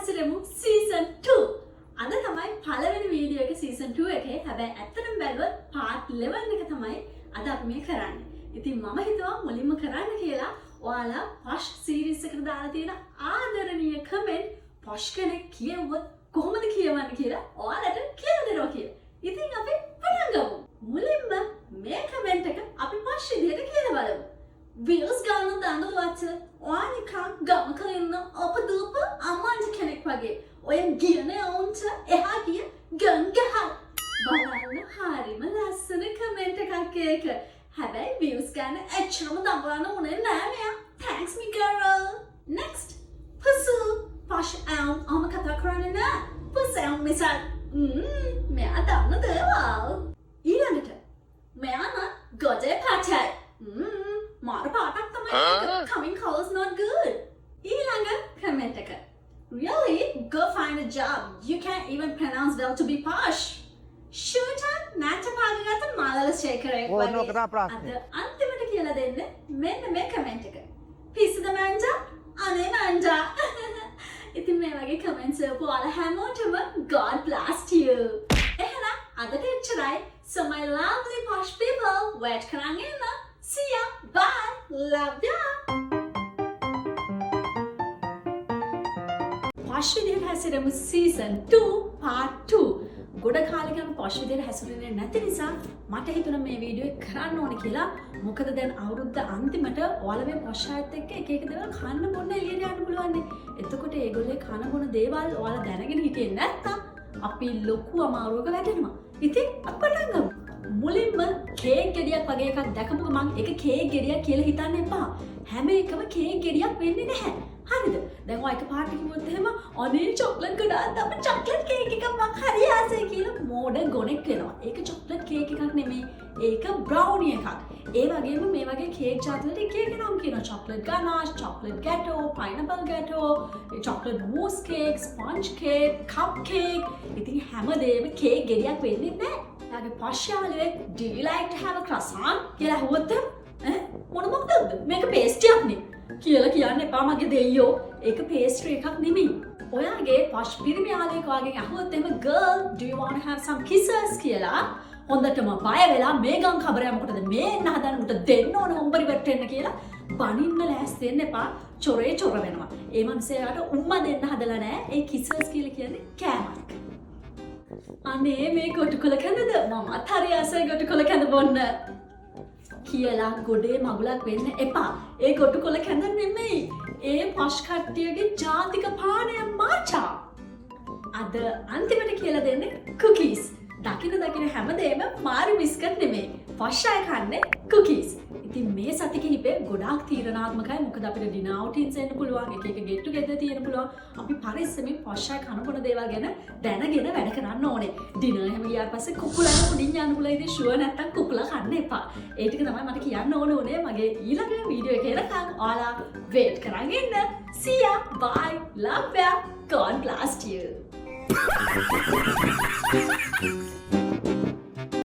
හැසිරෙමු season 2. අද තමයි පළවෙනි වීඩියෝ එක season 2 එකේ. හැබැයි ඇත්තටම බැලුවොත් part 11 එක තමයි අද අපි මේ කරන්නේ. ඉතින් මම හිතුවා මුලින්ම කරන්න කියලා ඔයාලා posh series එකට දාලා තියෙන ආදරණීය comment posh කෙනෙක් කියවුවොත් කොහොමද කියවන්නේ කියලා ඔයාලට කියලා දෙනවා කියලා. ඉතින් අපි පටන් ගමු. මුලින්ම මේ comment එක අපි posh විදියට කියලා බලමු. Views ගන්න දඬුවච්ච ඔයානිකා ගමක ඉන්න අපදූප අම්මාන්ජ කෙනෙක් වගේ ඔය ගියනේ ඔවුන්ට එහා ගිය ගංගහ බලන්න හරිම ලස්සන කමෙන්ට් එකක් ඒක. හැබැයි views ගන්න එච්චරම දඟලන්න උනේ නෑ මෙයා. Thanks me girl. Next. පුසු posh අම කතා කරන්නේ නෑ. පුසු මිසල් මෙයා දන්න දේවල්. ඊළඟට මෙයා නම් ගොඩේ පාටයි. මාර පාටක් තමයි. Coming colors not good. ඊළඟ comment එක. Really? Go find a job. You can't even pronounce well to be posh. Shooter නැටපාගගත මාළල ශේකරයෙක් වගේ. අද අන්තිමට කියලා දෙන්න මෙන්න මේ comment එක. පිස්සුද මංජා? අනේ මංජා. ඉතින් මේ වගේ comments වලට ඔයාලා හැමෝටම God bless you. එහෙනම් අදට එච්චරයි. So my lovely posh people, wait කරන් ඉන්න. See ya. Bye. Love ya. posh විදියට හැසිරෙමු season 2 part 2. ගොඩ කාලෙකම posh විදියට හැසිරෙන්නේ නැති නිසා මට හිතුණා මේ වීඩියෝ එක කරන්න ඕනේ කියලා. මොකද දැන් අවුරුද්ද අන්තිමට ඔයාලා මේ posh අයත් එක්ක එක එක දේවල් කන්න බොන්න එළියට යන්න පුළුවන් නේ. එතකොට ඒගොල්ලේ කන බොන දේවල් ඔයාලා දැනගෙන හිටියේ නැත්තම් අපි ලොකු අමාරුවක වැටෙනවා. ඉතින් අපි පටන් ගමු. මුලින්ම කේක් ගෙඩියක් වගේ එකක් දැකමුකෝ මං ඒක කේක් ගෙඩියක් කියලා හිතන්න එපා. හැම එකම කේක් ගෙඩියක් වෙන්නේ නැහැ. හරිද? දැන් ඔය එක පාට කිව්වොත් එහෙම අනේ චොක්ලට් ගොඩාක් තම චොක්ලට් කේක් එකක් මං හරි ආසයි කියලා මෝඩර්න් ගොනෙක් වෙනවා. ඒක චොක්ලට් කේක් එකක් නෙමෙයි. ඒක බ්‍රවුනි එකක්. ඒ වගේම මේ වගේ කේක් ජාති වලට එක එක නම් කියනවා. Chocolate ganache, chocolate gateau, pineapple gateau, chocolate mousse cake, sponge cake, cupcake. ඉතින් හැමදේම කේක් ගෙඩියක් වෙන්නේ නැහැ. යාගේ posh යාළුවෙක් do you like to have a croissant කියලා අහුවොත් මොන මොකටද මේක පේස්ට්‍රියක් නේ කියලා කියන්න එපා මගේ දෙයියෝ. ඒක පේස්ට්‍රි එකක් නෙමෙයි. ඔයාගේ posh පිරිමි යාළුවෙක් වගේ අහුවොත් එහෙම girl do you want to have some kisses කියලා හොඳටම බය වෙලා මේ ගම් කබරය මොකටද මේ එන්න හදන උට දෙන්න ඕන හොම්බරි වැටෙන්න කියලා බනින්න ලෑස්ති වෙන්න එපා. චොරේ චොර වෙනවා. ඒ මනුස්සයාට උම්මා දෙන්න හදලා නැහැ. ඒ kisses කියලා කියන්නේ කෑමක්. අනේ මේ ගොටුකොල කැඳද මමත් හරි ආසයි ගොටුකොල කැඳ බොන්න කියලා ගොඩේ මගුලක් වෙන්න එපා. ඒ ගොටුකොල කැඳ නෙමෙයි. ඒ posh කට්ටියගේ ජාතික පානය මාචා. අද අන්තිමට කියලා දෙන්නේ cookies. දකින හැමදේම මාරු බිස්කට් නෙමෙයි. posh අය කන්නේ cookies. ඉතින් මේ සති කිහිපේ ගොඩාක් තීරණාත්මකයි. මොකද අපිට dinner outings එන්න පුළුවන්. එක එක get together තියෙන්න පුළුවන්. අපි පරිස්සමෙන් posh අය කන බොන දේවල් ගැන දැනගෙන වැඩ කරන්න ඕනේ. dinner එහෙම ගියාට පස්සේ කුකුලන උඩින් යන්න පුළුවන්. ඉතින් sure නැත්තම් කුකුලා කන්න එපා. ඒ ටික තමයි මට කියන්න ඕනේ මගේ ඊළඟ වීඩියෝ එකේ එනකන්. ඔයාලා wait කරන් ඉන්න. See ya. Bye. Love ya. God bless you.